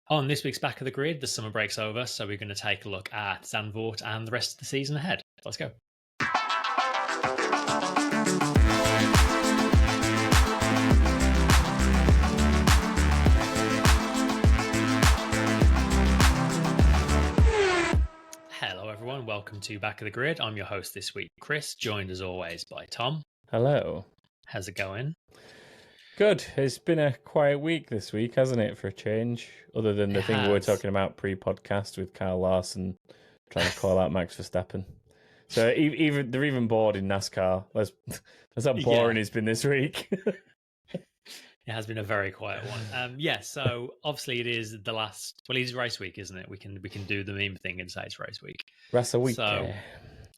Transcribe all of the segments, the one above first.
On this week's Back of the Grid, the summer break's over, so we're going to take a look at Zandvoort and the rest of the season ahead. Let's go. Hello, everyone. Welcome to Back of the Grid. I'm your host this week, Chris, joined as always by Tom. Hello. How's it going? Good. It's been a quiet week this week, hasn't it, for a change? Other than the thing we were talking about pre-podcast with Kyle Larson trying to call out Max Verstappen. So they're even bored in NASCAR. That's how boring it's been this week. It has been a very quiet one. So obviously it is the last. Well, it is race week, isn't it? We can do the meme thing and say it's race week. Race a week. So,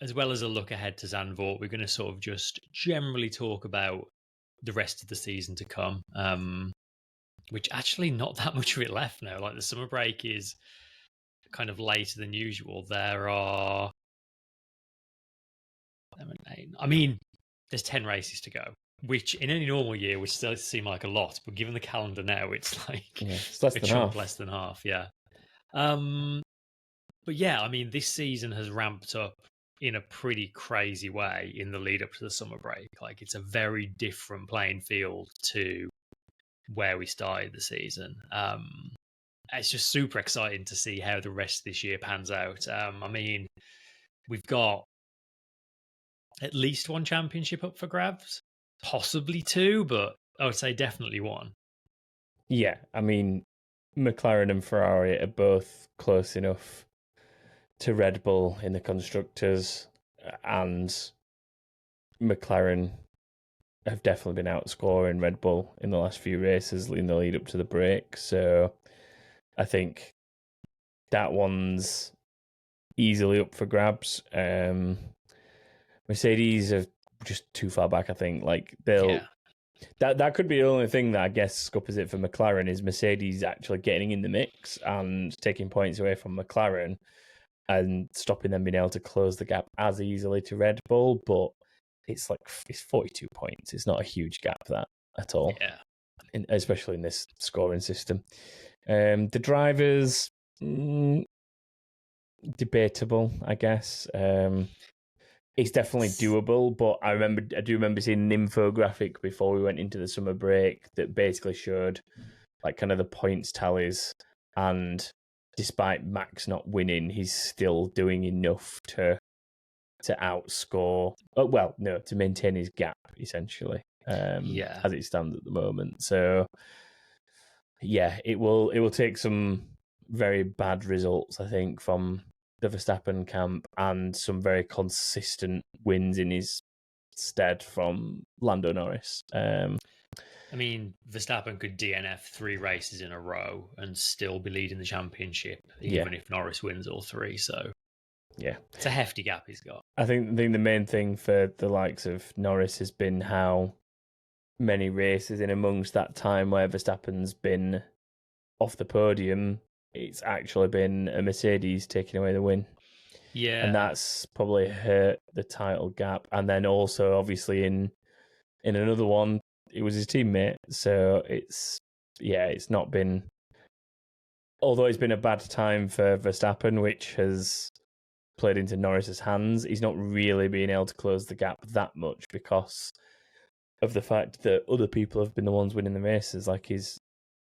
as well as a look ahead to Zandvoort, we're going to sort of just generally talk about the rest of the season to come. Which actually not that much of it left now. Like the summer break is kind of later than usual. There are, I mean, there's 10 races to go. Which in any normal year would still seem like a lot, but given the calendar now, it's like it's less than half. Yeah. But yeah, I mean, this season has ramped up in a pretty crazy way in the lead up to the summer break. Like it's a very different playing field to where we started the season. It's just super exciting to see how the rest of this year pans out. I mean, we've got at least one championship up for grabs. Possibly two, but I would say definitely one. Yeah, I mean, McLaren and Ferrari are both close enough to Red Bull in the constructors, and McLaren have definitely been outscoring Red Bull in the last few races in the lead up to the break. So I think that one's easily up for grabs. Mercedes are just too far back, I think. Like that could be the only thing that I guess scuppers it for McLaren is Mercedes actually getting in the mix and taking points away from McLaren and stopping them being able to close the gap as easily to Red Bull. But it's 42 points. It's not a huge gap that at all. Yeah. Especially in this scoring system. The drivers, debatable, I guess. It's definitely doable, but I do remember seeing an infographic before we went into the summer break that basically showed like kind of the points tallies, and despite Max not winning, he's still doing enough to outscore. To maintain his gap essentially. As it stands at the moment. So yeah, it will take some very bad results, I think, from the Verstappen camp and some very consistent wins in his stead from Lando Norris. I mean, Verstappen could DNF 3 races in a row and still be leading the championship, even if Norris wins all 3. So yeah, it's a hefty gap he's got. I think the main thing for the likes of Norris has been how many races in amongst that time where Verstappen's been off the podium, it's actually been a Mercedes taking away the win. Yeah. And that's probably hurt the title gap. And then also, obviously, in another one, it was his teammate. So it's not been... Although it's been a bad time for Verstappen, which has played into Norris's hands, he's not really being able to close the gap that much because of the fact that other people have been the ones winning the races. Like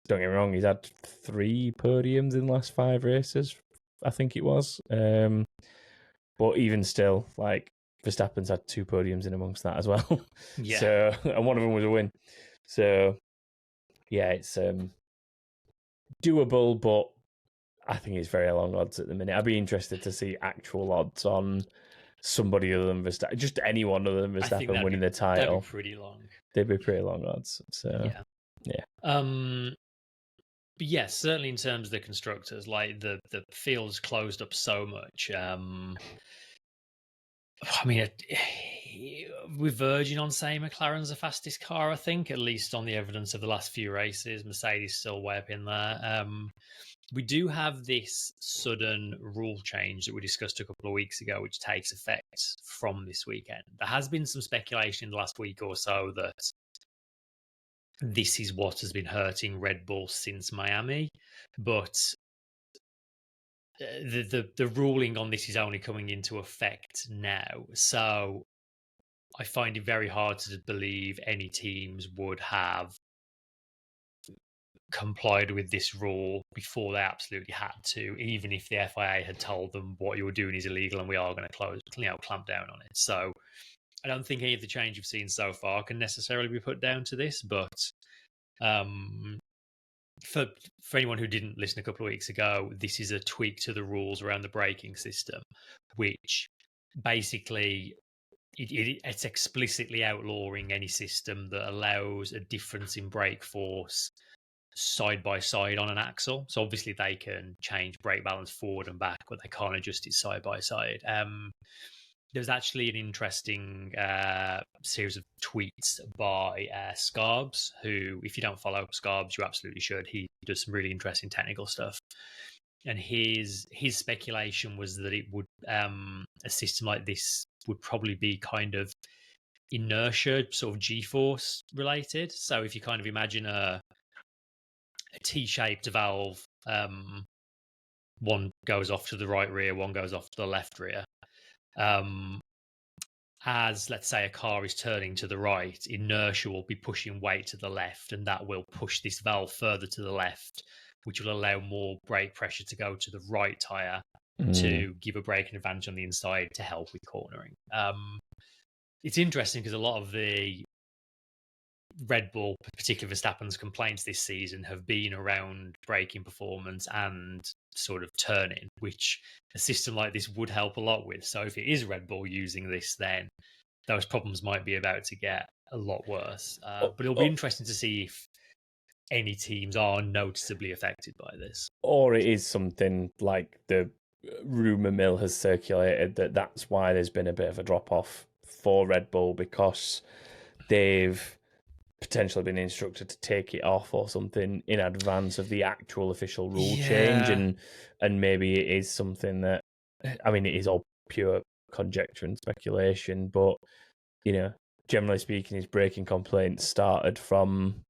don't get me wrong, he's had 3 podiums in the last 5 races, I think it was. But even still, like, Verstappen's had 2 podiums in amongst that as well. Yeah. So, and one of them was a win. So, yeah, it's doable, but I think it's very long odds at the minute. I'd be interested to see actual odds on somebody other than Verstappen, just anyone other than Verstappen winning the title. That'd be pretty long. They'd be pretty long odds. So, yeah. But yes, certainly in terms of the constructors, like the field's closed up so much. I mean, we're verging on saying McLaren's the fastest car, I think, at least on the evidence of the last few races. Mercedes still way up in there. We do have this sudden rule change that we discussed a couple of weeks ago, which takes effect from this weekend. There has been some speculation in the last week or so that this is what has been hurting Red Bull since Miami, but the ruling on this is only coming into effect now. So I find it very hard to believe any teams would have complied with this rule before they absolutely had to, even if the FIA had told them what you were doing is illegal and we are going to clamp down on it. So I don't think any of the change you've seen so far can necessarily be put down to this, but for anyone who didn't listen a couple of weeks ago, this is a tweak to the rules around the braking system, which basically it's explicitly outlawing any system that allows a difference in brake force side by side on an axle. So obviously they can change brake balance forward and back, but they can't adjust it side by side. There's actually an interesting series of tweets by Scarbs, who, if you don't follow Scarbs, you absolutely should. He does some really interesting technical stuff. And his speculation was that it would a system like this would probably be kind of inertia, sort of G-force related. So if you kind of imagine a T-shaped valve, one goes off to the right rear, one goes off to the left rear. As, let's say, a car is turning to the right, inertia will be pushing weight to the left, and that will push this valve further to the left, which will allow more brake pressure to go to the right tyre to give a braking advantage on the inside to help with cornering. It's interesting because a lot of the Red Bull, particularly Verstappen's complaints this season, have been around braking performance and sort of turning, which a system like this would help a lot with. So if it is Red Bull using this, then those problems might be about to get a lot worse. But it'll be interesting to see if any teams are noticeably affected by this. Or it is something like the rumour mill has circulated that's why there's been a bit of a drop-off for Red Bull, because they've potentially been instructed to take it off or something in advance of the actual official rule change, and maybe it is something that, I mean, it is all pure conjecture and speculation, but generally speaking, his braking complaints started from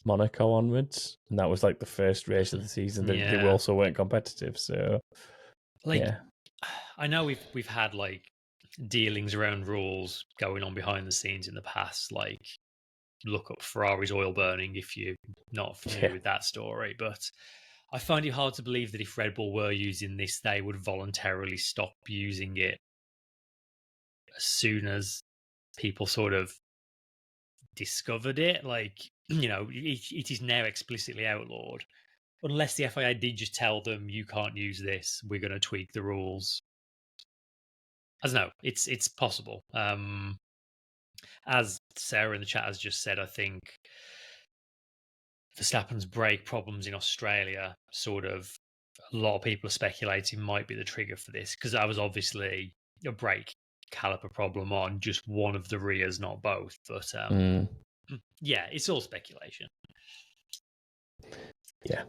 Monaco onwards, and that was like the first race of the season that they also weren't competitive. So I know we've had like dealings around rules going on behind the scenes in the past, like look up Ferrari's oil burning if you're not familiar with that story. But I find it hard to believe that if Red Bull were using this, they would voluntarily stop using it as soon as people sort of discovered it. Like, it is now explicitly outlawed. Unless the FIA did just tell them, you can't use this, we're going to tweak the rules. I don't know. It's possible. As Sarah in the chat has just said, I think Verstappen's brake problems in Australia, sort of, a lot of people are speculating might be the trigger for this, because that was obviously a brake caliper problem on just one of the rears, not both. But yeah, it's all speculation. Yeah.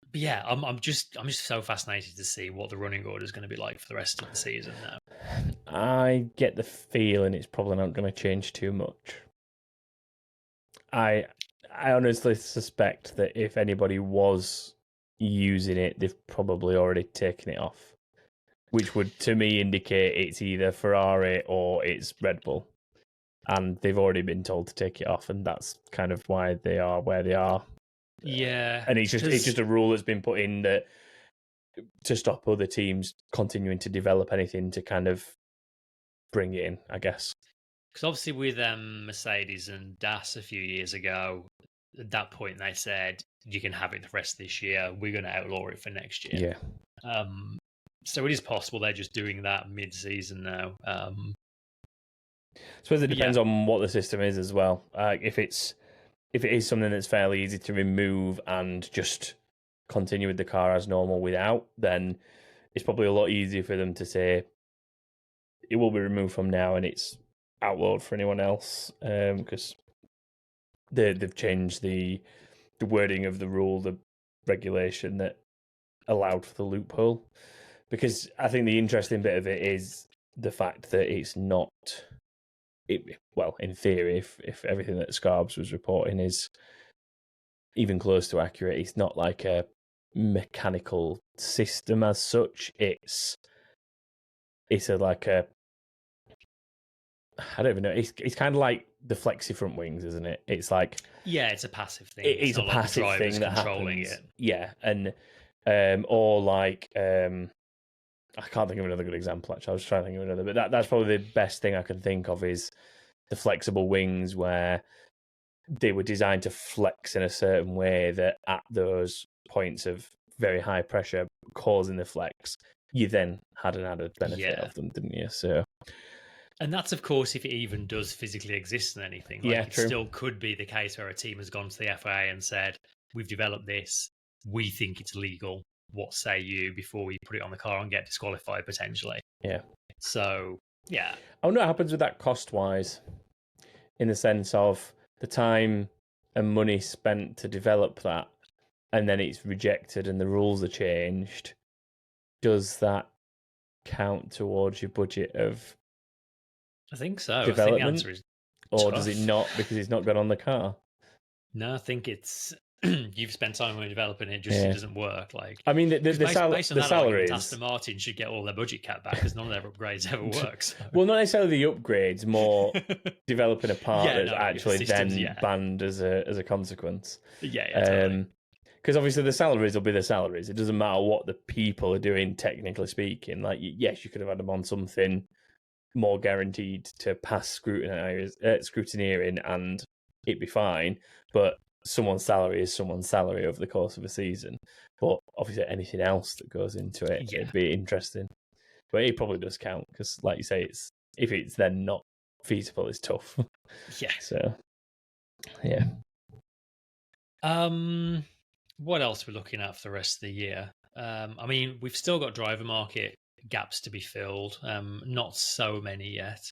But yeah, I'm just so fascinated to see what the running order is going to be like for the rest of the season now. I get the feeling it's probably not going to change too much. I honestly suspect that if anybody was using it, they've probably already taken it off, which would, to me, indicate it's either Ferrari or it's Red Bull. And they've already been told to take it off, and that's kind of why they are where they are. Yeah. And it's just a rule that's been put in that to stop other teams continuing to develop anything to kind of bring it in, I guess. Because obviously with Mercedes and DAS a few years ago, at that point they said, you can have it the rest of this year, we're going to outlaw it for next year. Yeah. So it is possible they're just doing that mid-season now. I suppose it depends on what the system is as well. If it is something that's fairly easy to remove and just continue with the car as normal without, then it's probably a lot easier for them to say it will be removed from now and it's outlawed for anyone else, because they've changed the wording of the rule, the regulation that allowed for the loophole. Because I think the interesting bit of it is the fact that it's not in theory, if everything that Scarbs was reporting is even close to accurate, it's not like a mechanical system as such. It's like a, I don't even know. It's kind of like the flexi front wings, isn't it? It's like, yeah, it's a passive thing. It's a not passive like the driver's thing that controlling happens. it. Yeah, and or like I can't think of another good example. Actually, I was trying to think of another, but that's probably the best thing I can think of is the flexible wings, where they were designed to flex in a certain way that at those points of very high pressure causing the flex, you then had an added benefit of them, didn't you? So, and that's, of course, if it even does physically exist in anything. Like, it true. still could be the case where a team has gone to the FIA and said, we've developed this, we think it's legal. What say you, before we put it on the car and get disqualified potentially? Yeah. So, yeah. I wonder what happens with that cost-wise, in the sense of the time and money spent to develop that, and then it's rejected and the rules are changed. Does that count towards your budget of I think so. development? I think the answer is or tough. does it not, because it's not got on the car? No, I think it's you've spent time on developing it, just it doesn't work. Like, I mean, based on that salaries. argument, Aston Martin should get all their budget cut back because none of their upgrades ever work. So. Well, not necessarily the upgrades, more developing a part that's actually systems, then banned as a consequence. Yeah, totally. Because obviously the salaries will be the salaries. It doesn't matter what the people are doing, technically speaking. Like, yes, you could have had them on something more guaranteed to pass scrutineering and it'd be fine. But someone's salary is someone's salary over the course of a season. But obviously anything else that goes into it, it'd be interesting. But it probably does count because, like you say, if it's then not feasible, it's tough. Yeah. So, yeah. What else we're looking at for the rest of the year? I mean, we've still got driver market gaps to be filled. Not so many yet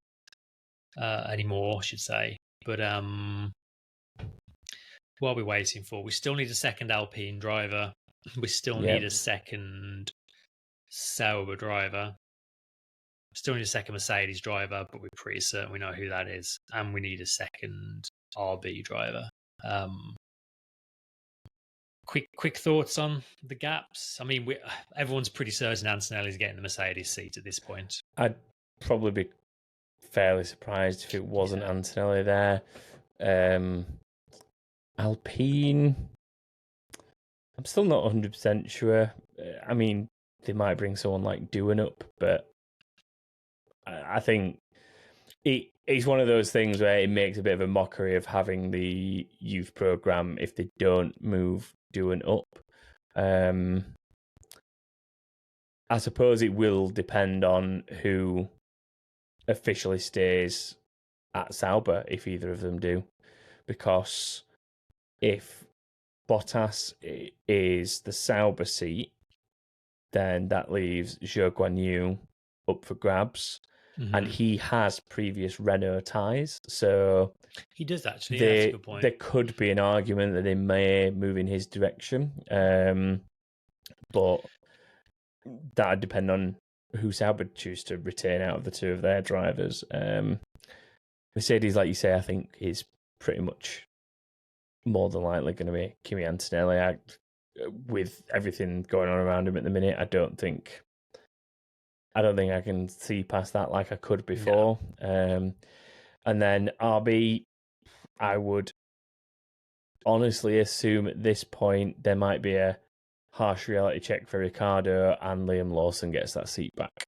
anymore, I should say. But what are we waiting for? We still need a second Alpine driver. We still need a second Sauber driver. Still need a second Mercedes driver, but we're pretty certain we know who that is. And we need a second RB driver. Quick thoughts on the gaps. I mean, everyone's pretty certain Antonelli's getting the Mercedes seat at this point. I'd probably be fairly surprised if it wasn't Antonelli there. Alpine, I'm still not 100% sure. I mean, they might bring someone like Doohan up, but I think it's one of those things where it makes a bit of a mockery of having the youth program if they don't move Doohan up. I suppose it will depend on who officially stays at Sauber, if either of them do, because if Bottas is the Sauber seat, then that leaves Zhou Guanyu up for grabs. Mm-hmm. And he has previous Renault ties, so he does actually. That's a good point. There could be an argument that they may move in his direction, but that would depend on who Sauber choose to retain out of the two of their drivers. Mercedes, like you say, I think is pretty much more than likely going to be Kimi Antonelli. With everything going on around him at the minute, I don't think I can see past that like I could before. No. And then RB, I would honestly assume at this point there might be a harsh reality check for Ricciardo and Liam Lawson gets that seat back.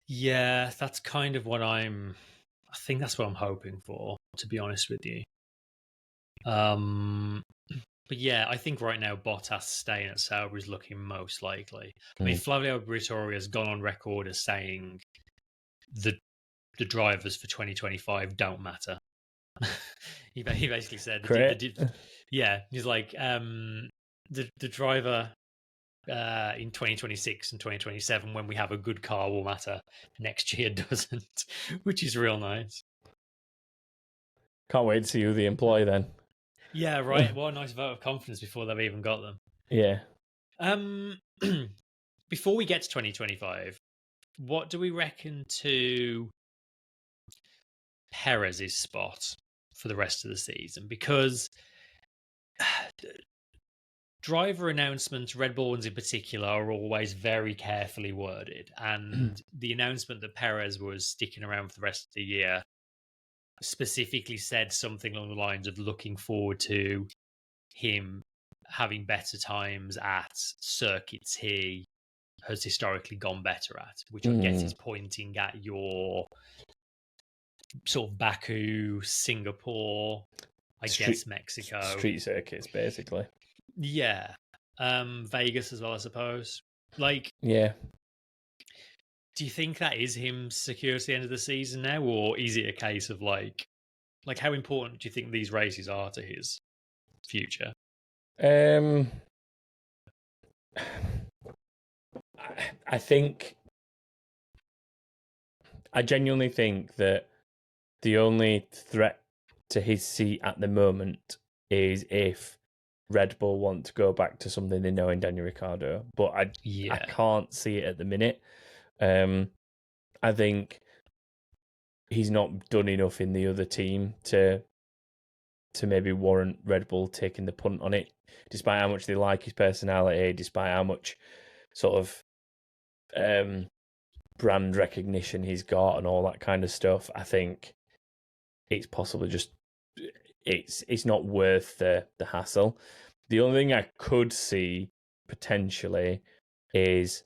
Yeah, that's kind of what I think that's what I'm hoping for, to be honest with you. But yeah, I think right now Bottas staying at Sauber is looking most likely. I mean, Flavio Briatore has gone on record as saying the drivers for 2025 don't matter. he basically said, he's like, the driver in 2026 and 2027, when we have a good car, will matter. Next year doesn't, which is real nice. Can't wait to see who they employ then. Yeah, right. What a nice vote of confidence before they've even got them. Yeah. Before we get to 2025, what do we reckon to Perez's spot for the rest of the season, because driver announcements, Red Bull ones in particular, are always very carefully worded. And the announcement that Perez was sticking around for the rest of the year specifically said something along the lines of looking forward to him having better times at circuits he has historically gone better at, which I guess is pointing at your sort of Baku, Singapore, I guess Mexico. Street circuits, basically. Yeah. Vegas as well, I suppose. Like, yeah. Do you think that is him secure to the end of the season now, or is it a case of like how important do you think these races are to his future? I genuinely think that the only threat to his seat at the moment is if Red Bull want to go back to something they know in Daniel Ricciardo, but I can't see it at the minute. I think he's not done enough in the other team to maybe warrant Red Bull taking the punt on it, despite how much they like his personality, despite how much sort of brand recognition he's got and all that kind of stuff. I think it's possibly just it's not worth the hassle. The only thing I could see potentially is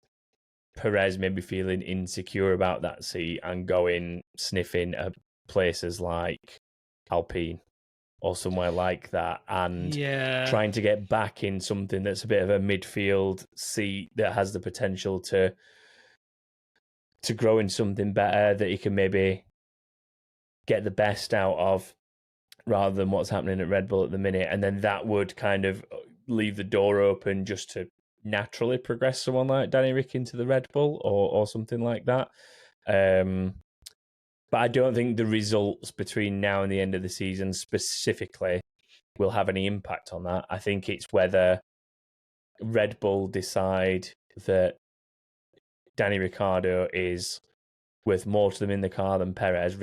Perez maybe feeling insecure about that seat and going sniffing at places like Alpine or somewhere like that, and trying to get back in something that's a bit of a midfield seat that has the potential to grow in something better that he can maybe get the best out of, rather than what's happening at Red Bull at the minute. And then that would kind of leave the door open just to naturally progress someone like Danny Rick into the Red Bull or something like that. But I don't think the results between now and the end of the season specifically will have any impact on that. I think it's whether Red Bull decide that Danny Ricciardo is worth more to them in the car than Perez.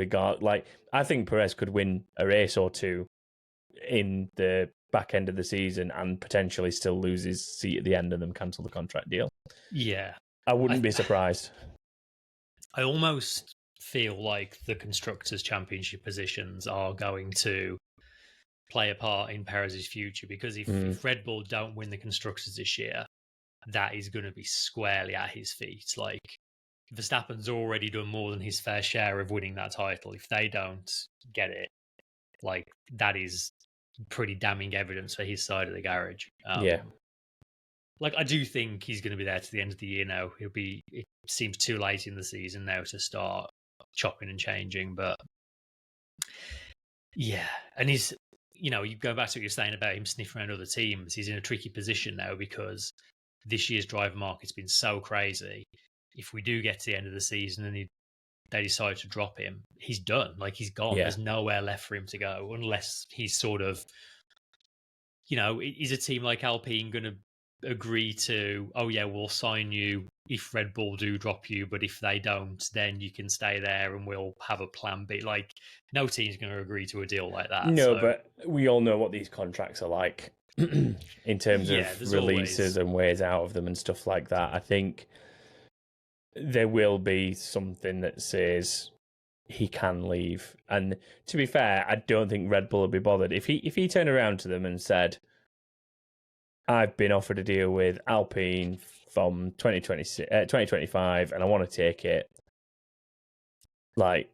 I think Perez could win a race or two in the back end of the season and potentially still lose his seat at the end and then cancel the contract deal. Yeah. I wouldn't be surprised. I almost feel like the Constructors' Championship positions are going to play a part in Perez's future, because if Red Bull don't win the Constructors this year, that is going to be squarely at his feet. Like, Verstappen's already done more than his fair share of winning that title. If they don't get it, like, that is pretty damning evidence for his side of the garage. Like, I do think he's going to be there to the end of the year now. It seems too late in the season now to start chopping and changing, but yeah. And he's, you go back to what you're saying about him sniffing around other teams. He's in a tricky position now because this year's driver market's been so crazy. If we do get to the end of the season and they decide to drop him, he's done. Like, he's gone. There's nowhere left for him to go, unless he's sort of, is a team like Alpine going to agree to, oh yeah, we'll sign you if Red Bull do drop you, but if they don't, then you can stay there and we'll have a plan B. Like, no team's going to agree to a deal like that. No, but we all know what these contracts are like in terms of releases and ways out of them and stuff like that. I think there will be something that says he can leave. And to be fair, I don't think Red Bull will be bothered. If he turned around to them and said, I've been offered a deal with Alpine from 2025 and I want to take it, like,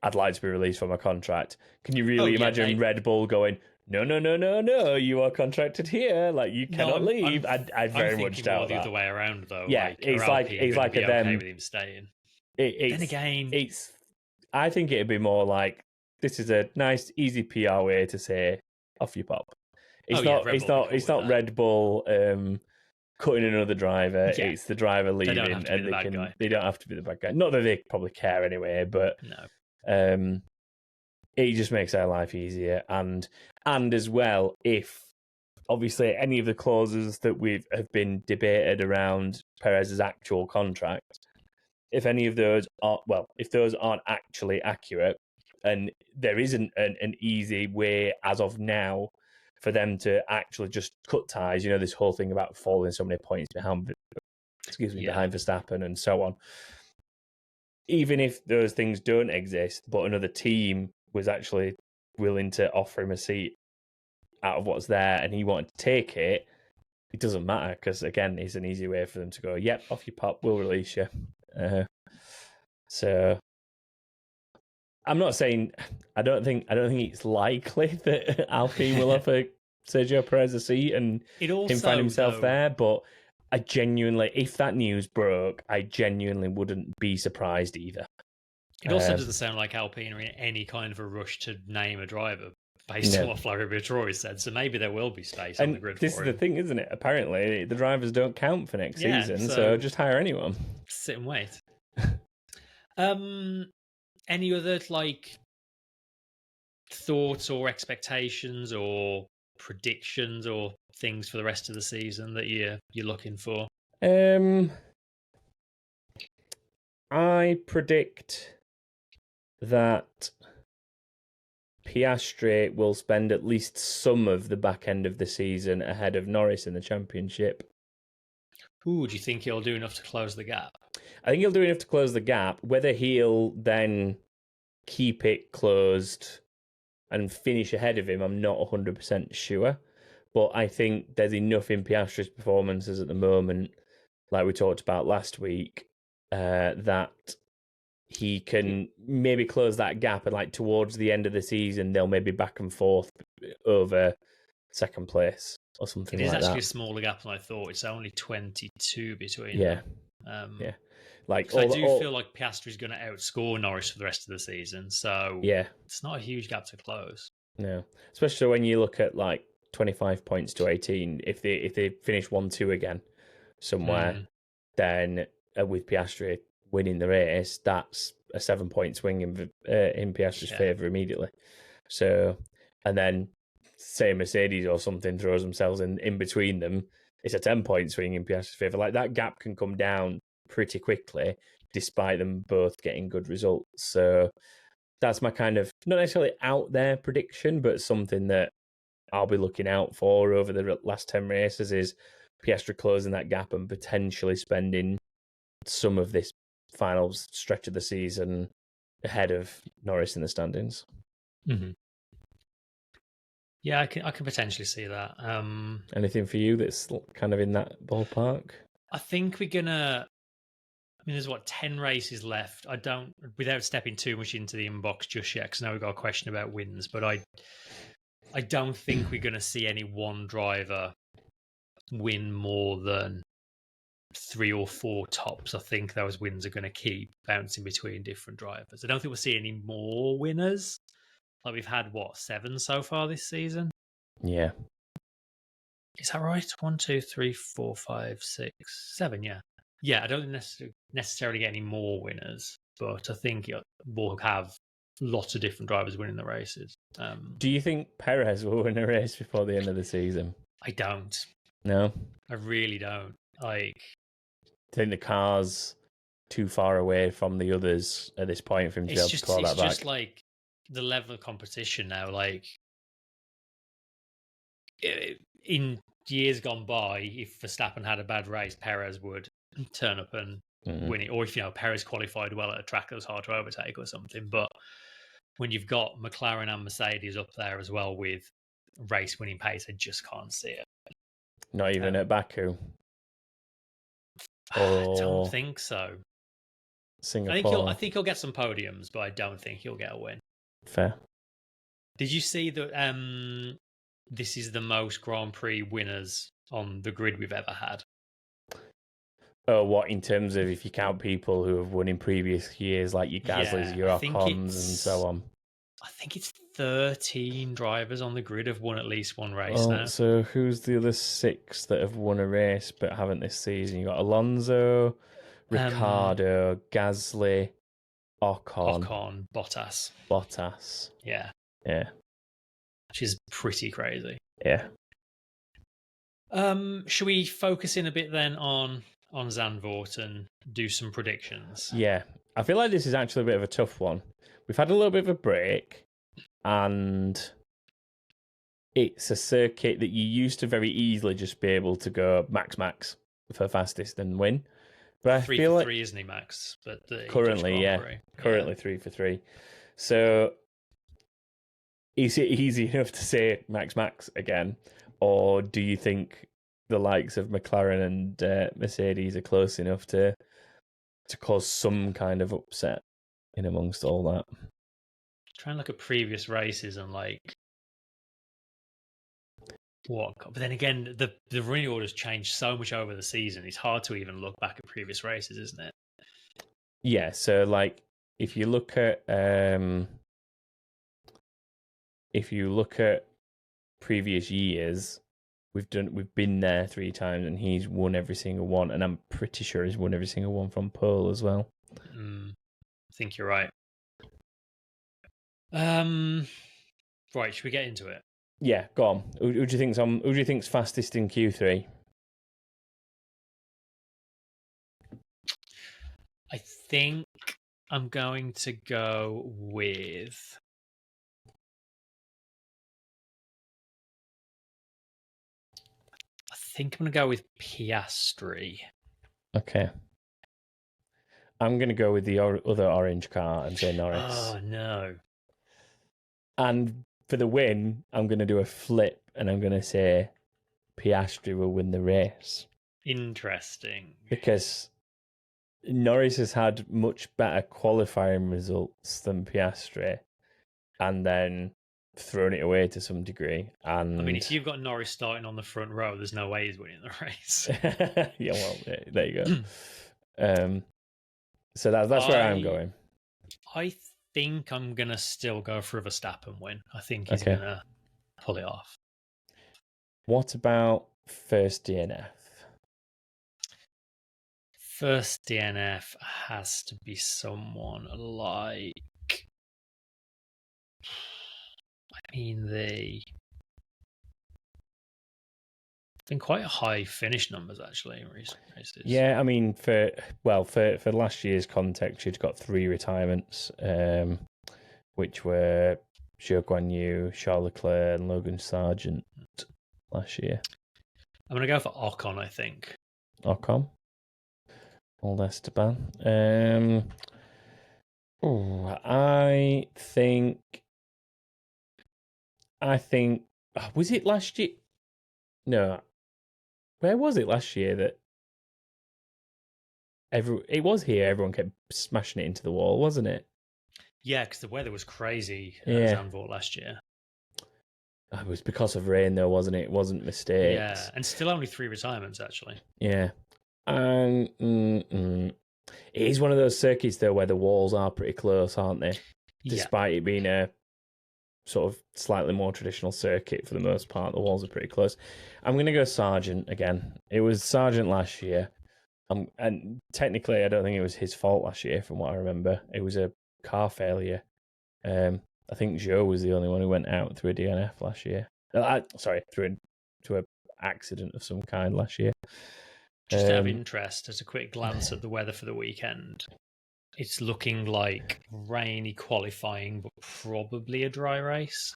I'd like to be released from my contract. Can you really imagine Red Bull going, no, you are contracted here, like, you cannot leave? I'd very much doubt that. The other way around, though. Yeah, it's like a them. Okay with him staying. Then again, I think it'd be more like, this is a nice, easy PR way to say, off you pop. It's not Red Bull cutting another driver. Yeah. It's the driver leaving, they don't have to be the bad guy. Not that they probably care anyway, but no. It just makes our life easier, and as well, if obviously any of the clauses that have been debated around Perez's actual contract, if any of those if those aren't actually accurate, and there isn't an easy way as of now for them to actually just cut ties. This whole thing about falling so many points behind Verstappen and so on. Even if those things don't exist, but another team was actually willing to offer him a seat out of what's there and he wanted to take it, it doesn't matter because, again, it's an easy way for them to go, yep, off you pop, we'll release you. So I'm not saying I don't think it's likely that Alpine will offer Sergio Perez a seat and him find himself there, but I genuinely, if that news broke, I genuinely wouldn't be surprised either. It also doesn't sound like Alpine are in any kind of a rush to name a driver based on what Florian said. So maybe there will be space on the grid for him. This is the thing, isn't it? Apparently, the drivers don't count for next season, so just hire anyone. Sit and wait. Any other thoughts or expectations or predictions or things for the rest of the season that you're looking for? I predict that Piastri will spend at least some of the back end of the season ahead of Norris in the championship. Do you think he'll do enough to close the gap? I think he'll do enough to close the gap. Whether he'll then keep it closed and finish ahead of him, I'm not 100% sure. But I think there's enough in Piastri's performances at the moment, like we talked about last week, that he can maybe close that gap, and towards the end of the season, they'll maybe back and forth over second place or something like that. It is actually a smaller gap than I thought. It's only 22 between them. Yeah. I do feel like Piastri's going to outscore Norris for the rest of the season, so it's not a huge gap to close. No, especially when you look at 25 points to 18. If they finish 1-2 again somewhere, then with Piastri winning the race, that's a 7-point swing in Piastri's favour immediately. So, and then say Mercedes or something throws themselves in between them, it's a 10-point swing in Piastri's favour. That gap can come down pretty quickly, despite them both getting good results. So that's my kind of, not necessarily out there prediction, but something that I'll be looking out for over the last 10 races is Piastri closing that gap and potentially spending some of this final stretch of the season ahead of Norris in the standings. Mm-hmm. Yeah, I can potentially see that. Anything for you that's kind of in that ballpark? I think we're gonna. There's 10 races left. I don't, without stepping too much into the inbox just yet, because now we've got a question about wins, but I don't think we're going to see any one driver win more than 3 or 4 tops. I think those wins are going to keep bouncing between different drivers. I don't think we'll see any more winners. We've had 7 so far this season? Yeah. Is that right? 1, 2, 3, 4, 5, 6, 7, yeah. Yeah, I don't necessarily get any more winners, but I think we'll have lots of different drivers winning the races. Do you think Perez will win a race before the end of the season? I don't. No? I really don't. I think the car's too far away from the others at this point for him to be able to claw that back. It's just the level of competition now. In years gone by, if Verstappen had a bad race, Perez would turn up and win it, or if Perez qualified well at a track that was hard to overtake or something. But when you've got McLaren and Mercedes up there as well with race winning pace, I just can't see it. Not even at Baku. I don't think so. Singapore. I think he'll get some podiums, but I don't think he'll get a win. Fair. Did you see that this is the most Grand Prix winners on the grid we've ever had? Oh, what, in terms of if you count people who have won in previous years, like your Gaslys, your Ocons, and so on? I think it's 13 drivers on the grid have won at least one race now. So who's the other 6 that have won a race but haven't this season? You got Alonso, Ricciardo, Gasly, Ocon, Bottas. Yeah. Which is pretty crazy. Yeah. Should we focus in a bit then on Zandvoort and do some predictions? Yeah. I feel like this is actually a bit of a tough one. We've had a little bit of a break, and it's a circuit that you used to very easily just be able to go max for fastest and win. But I 3 feel for like 3, isn't he, Max? But the currently, currently 3 for 3. So is it easy enough to say max again, or do you think the likes of McLaren and Mercedes are close enough to cause some kind of upset in amongst all that? Try and look at previous races and what. But then again, the running orders changed so much over the season. It's hard to even look back at previous races, isn't it? Yeah. So if you look at previous years, we've been there 3 times, and he's won every single one, and I'm pretty sure he's won every single one from pole as well. I think you're right. Right, should we get into it? Yeah, go on. Who do you think's fastest in Q3? I think I'm going to go with. I think I'm going to go with Piastri. Okay. I'm going to go with the other orange car and say Norris. Oh, no. And for the win, I'm going to do a flip, and I'm going to say Piastri will win the race. Interesting. Because Norris has had much better qualifying results than Piastri, and then thrown it away to some degree. And I mean, if you've got Norris starting on the front row, there's no way he's winning the race. Yeah, well, there you go. So that's where I'm going. I think I'm going to still go for a Verstappen win. I think he's going to pull it off. What about first DNF? First DNF has to be someone like... I mean, they've been quite high finish numbers, actually, in recent races. Yeah, I mean, for last year's context, you'd got 3 retirements, which were Zhou Guanyu, Charles Leclerc, and Logan Sargent last year. I'm going to go for Ocon, I think. Ocon? Old Esteban. I think... Was it last year? No. Where was it last year that it was here, everyone kept smashing it into the wall, wasn't it? Yeah, because the weather was crazy at Zandvoort last year. It was because of rain, though, wasn't it? It wasn't mistakes. Yeah, and still only 3 retirements, actually. Yeah. It is one of those circuits, though, where the walls are pretty close, aren't they? Despite it being a sort of slightly more traditional circuit for the most part, the walls are pretty close. I'm going to go Sargent again. It was Sargent last year. And technically, I don't think it was his fault last year, from what I remember. It was a car failure. I think Zhou was the only one who went out through a DNF last year. Through an accident of some kind last year. Just out of interest, as a quick glance at the weather for the weekend, it's looking like rainy qualifying, but probably a dry race.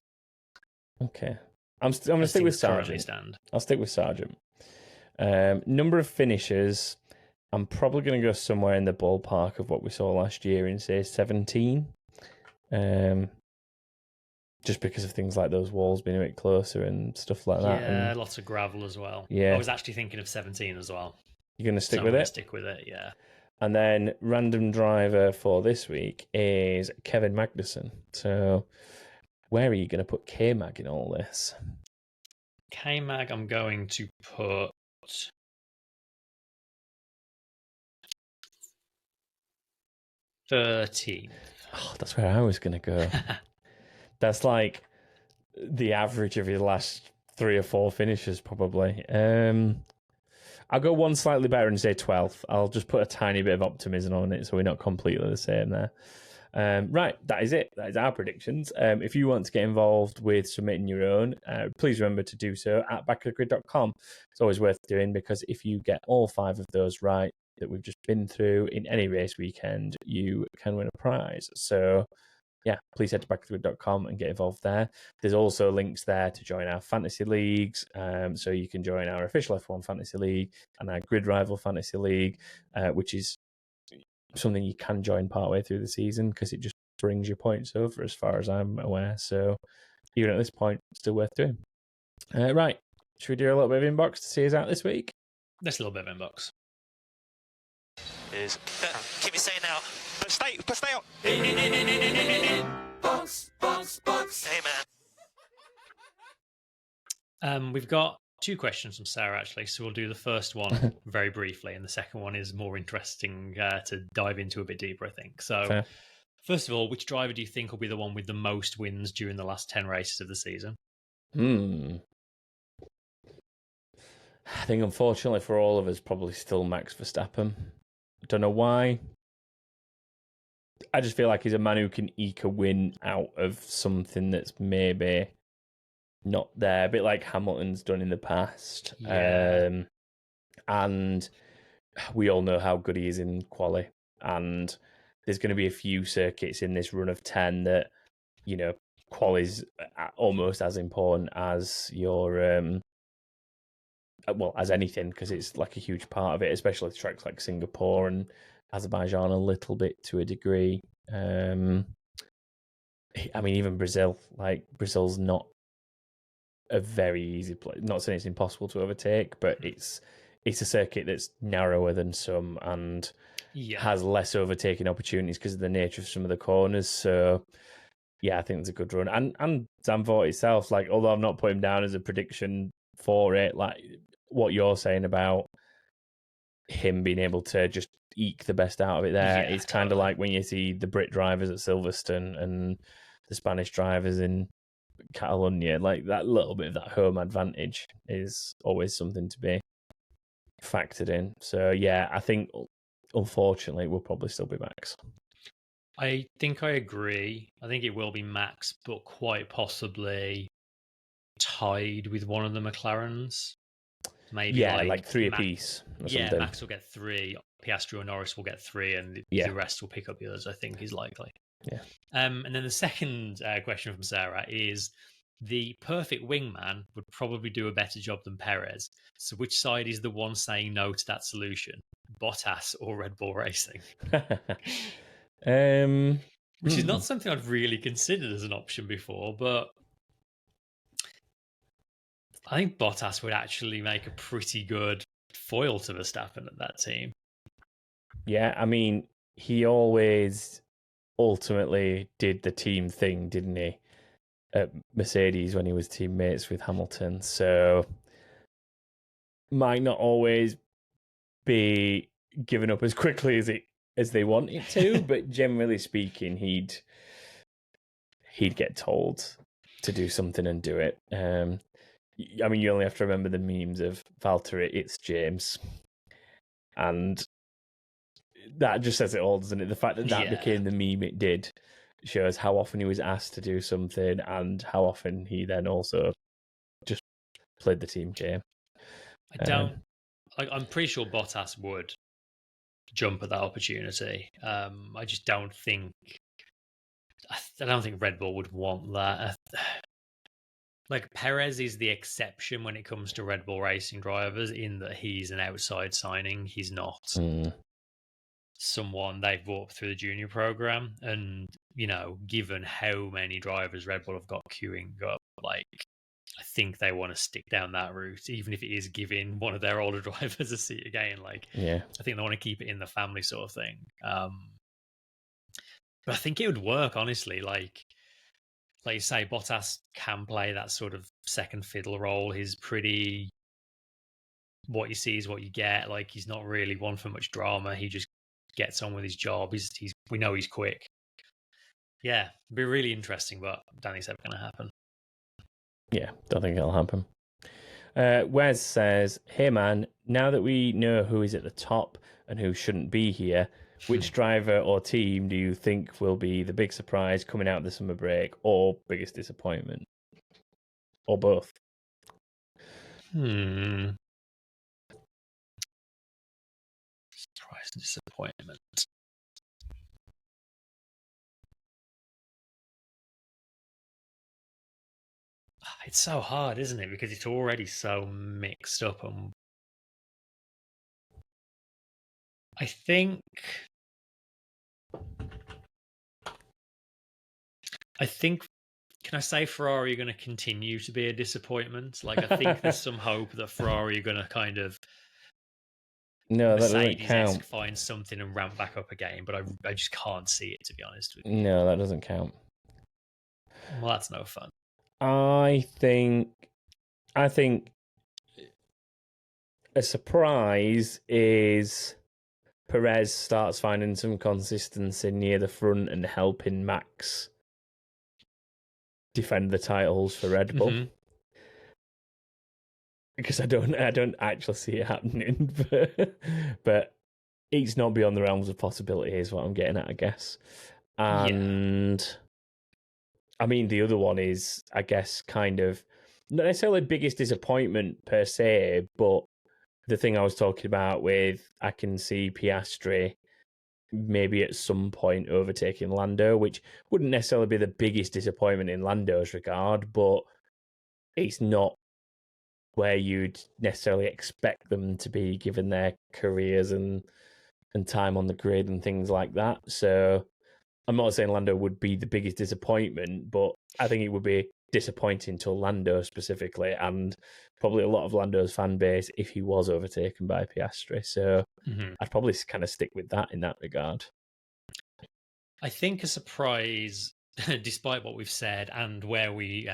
Okay. I'm going to stick with Sargent. I'll stick with Sargent. Number of finishes, I'm probably going to go somewhere in the ballpark of what we saw last year in, say, 17. Just because of things like those walls being a bit closer and stuff like that. Yeah, lots of gravel as well. Yeah. I was actually thinking of 17 as well. You're going to stick with it? Stick with it, yeah. And then random driver for this week is Kevin Magnussen. So where are you going to put K-Mag in all this? K-Mag, I'm going to put... 13th. Oh, that's where I was going to go. That's like the average of your last 3 or 4 finishes, probably. I'll go one slightly better and say 12th. I'll just put a tiny bit of optimism on it so we're not completely the same there. Right, that is it. That is our predictions. If you want to get involved with submitting your own, please remember to do so at backofthegrid.com. It's always worth doing because if you get all 5 of those right that we've just been through in any race weekend, you can win a prize. So, yeah, please head to backofthegrid.com and get involved there. There's also links there to join our fantasy leagues. So you can join our official F1 fantasy league and our Grid Rival fantasy league, which is something you can join partway through the season because it just brings your points over as far as I'm aware. So even at this point, still worth doing. Right. Should we do a little bit of inbox to see us out this week? Let's a little bit of inbox. Keep me saying now. But stay out. Box. Hey, man. We've got 2 questions from Sarah, actually. So we'll do the first one very briefly, and the second one is more interesting to dive into a bit deeper, I think. So, Fair. First of all, which driver do you think will be the one with the most wins during the last 10 races of the season? I think, unfortunately for all of us, probably still Max Verstappen. I don't know why. I just feel like he's a man who can eke a win out of something that's maybe not there, a bit like Hamilton's done in the past. Yeah. And we all know how good he is in quali. And there's going to be a few circuits in this run of 10 that, you know, quali's almost as important as your, as anything, because it's like a huge part of it, especially tracks like Singapore and Azerbaijan a little bit to a degree. I mean, even Brazil, Brazil's not a very easy place. Not saying it's impossible to overtake, but it's a circuit that's narrower than some and has less overtaking opportunities because of the nature of some of the corners. So, yeah, I think it's a good run. And Zandvoort itself, although I'm not putting him down as a prediction for it, what you're saying about him being able to just eke the best out of it there, it's kind of like when you see the Brit drivers at Silverstone and the Spanish drivers in Catalonia, that little bit of that home advantage is always something to be factored in. So yeah, I think unfortunately it will probably still be Max. I think I agree. I think it will be Max, but quite possibly tied with one of the McLarens. Maybe like 3 apiece. Yeah, Max will get 3, Piastri or Norris will get 3, and the rest will pick up the others, I think is likely. Yeah. And then the second question from Sarah is, the perfect wingman would probably do a better job than Perez. So which side is the one saying no to that solution? Bottas or Red Bull Racing? Which is not something I've really considered as an option before, but I think Bottas would actually make a pretty good foil to Verstappen at that team. Yeah, I mean, he always ultimately did the team thing, didn't he? At Mercedes when he was teammates with Hamilton. So might not always be given up as quickly as they want it to, but generally speaking, he'd get told to do something and do it. I mean, you only have to remember the memes of Valtteri, it's James. And that just says it all, doesn't it? The fact that became the meme it did shows how often he was asked to do something and how often he then also just played the team game. I'm pretty sure Bottas would jump at that opportunity. I just don't think Red Bull would want that. Perez is the exception when it comes to Red Bull racing drivers, in that he's an outside signing. He's not someone they've brought up through the junior program. And, given how many drivers Red Bull have got queuing up, I think they want to stick down that route, even if it is giving one of their older drivers a seat again. I think they want to keep it in the family sort of thing. But I think it would work, honestly. Like you say, Bottas can play that sort of second fiddle role. He's pretty, what you see is what you get. He's not really one for much drama. He just gets on with his job. We know he's quick. Yeah, it'd be really interesting, but I don't think it's ever going to happen. Yeah, don't think it'll happen. Wes says, hey man, now that we know who is at the top and who shouldn't be here, Which driver or team do you think will be the big surprise coming out of the summer break, or biggest disappointment, or both? Surprise and disappointment. It's so hard, isn't it? Because it's already so mixed up. And I think can I say Ferrari are going to continue to be a disappointment? Like, I think there's some hope that Ferrari are going to kind of No, that doesn't Mercedes-esque count. find something and ramp back up again, but I just can't see it, to be honest with you. No, that doesn't count. Well, that's no fun. I think a surprise is Perez starts finding some consistency near the front and helping Max defend the titles for Red Bull. Mm-hmm. Because I don't actually see it happening, but it's not beyond the realms of possibility is what I'm getting at, I guess. And I mean, the other one is, I guess, kind of not necessarily biggest disappointment per se, but the thing I was talking about with I can see Piastri maybe at some point overtaking Lando, which wouldn't necessarily be the biggest disappointment in Lando's regard, but it's not where you'd necessarily expect them to be given their careers and time on the grid and things like that. So I'm not saying Lando would be the biggest disappointment, but I think it would be disappointing to Lando specifically, and probably a lot of Lando's fan base if he was overtaken by Piastri. So I'd probably kind of stick with that in that regard. I think a surprise, despite what we've said and where we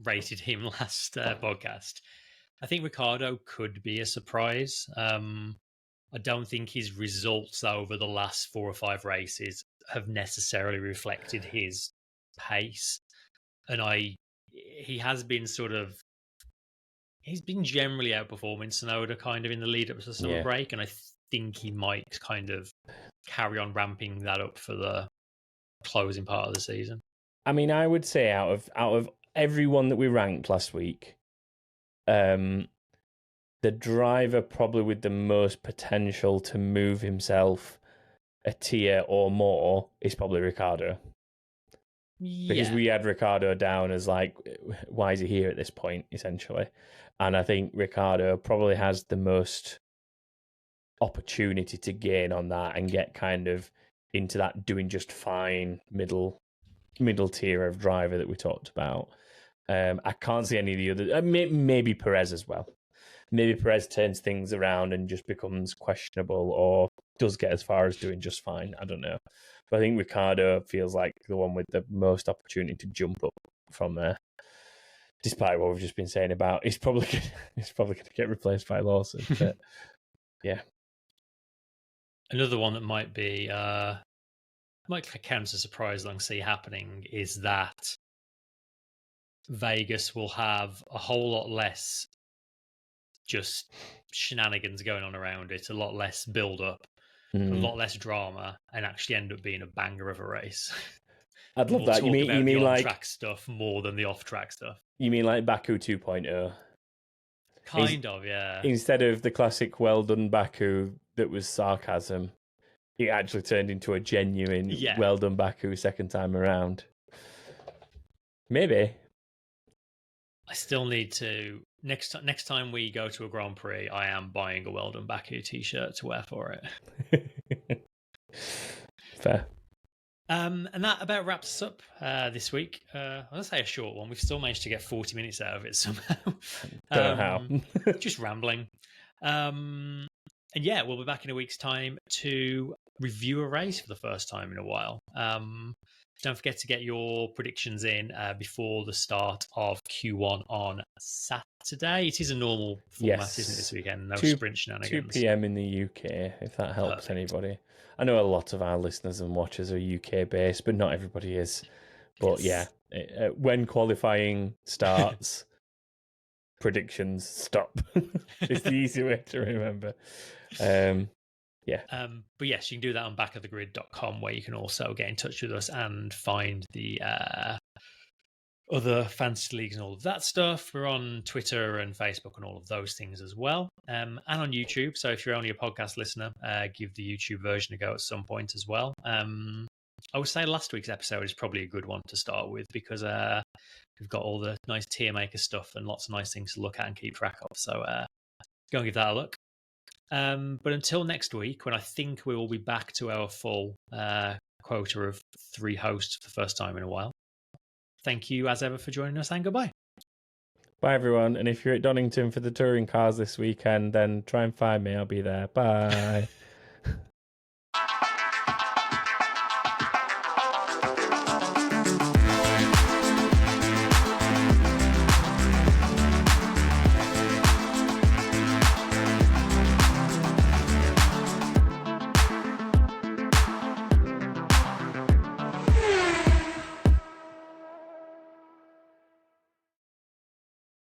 rated him last podcast, I think Ricciardo could be a surprise. I don't think his results over the last 4 or 5 races have necessarily reflected his pace. And he has been he's been generally outperforming Tsunoda kind of in the lead up to the summer break. And I think he might kind of carry on ramping that up for the closing part of the season. I mean, I would say out of everyone that we ranked last week, the driver probably with the most potential to move himself a tier or more is probably Ricciardo. Because we had Ricciardo down as like, why is he here at this point, essentially? And I think Ricciardo probably has the most opportunity to gain on that and get kind of into that doing just fine middle tier of driver that we talked about. I can't see any of the other. Maybe Perez as well. Maybe Perez turns things around and just becomes questionable, or does get as far as doing just fine. I don't know. But I think Ricciardo feels like the one with the most opportunity to jump up from there. Despite what we've just been saying about, he's probably going to get replaced by Lawson. But yeah. Another one that might count as a surprise I see happening is that Vegas will have a whole lot less just shenanigans going on around it, a lot less build up, a lot less drama, and actually end up being a banger of a race. I'd love that. You mean like on-track stuff more than the off-track stuff? You mean like Baku 2.0? Kind of, yeah. Instead of the classic well done Baku that was sarcasm, it actually turned into a genuine well done Baku second time around. Maybe. I still need to next time we go to a Grand Prix, I am buying a well done Baku t-shirt to wear for it. Fair. And that about wraps us up this week. I'll say a short one. We've still managed to get 40 minutes out of it somehow. Don't know how. Just rambling. And yeah, we'll be back in a week's time to review a race for the first time in a while. Don't forget to get your predictions in before the start of Q1 on Saturday. It is a normal format, isn't it, this weekend? No sprint shenanigans. 2 p.m. in the UK, if that helps anybody. I know a lot of our listeners and watchers are UK-based, but not everybody is. But yeah, when qualifying starts, predictions stop. It's the easy way to remember. Yeah. But yes, you can do that on backofthegrid.com, where you can also get in touch with us and find the other fantasy leagues and all of that stuff. We're on Twitter and Facebook and all of those things as well, and on YouTube. So if you're only a podcast listener, give the YouTube version a go at some point as well. I would say last week's episode is probably a good one to start with, because we've got all the nice tier maker stuff and lots of nice things to look at and keep track of. So go and give that a look. But until next week, when I think we will be back to our full quota of 3 hosts for the first time in a while, thank you as ever for joining us, and goodbye. Bye, everyone. And if you're at Donington for the touring cars this weekend, then try and find me. I'll be there. Bye.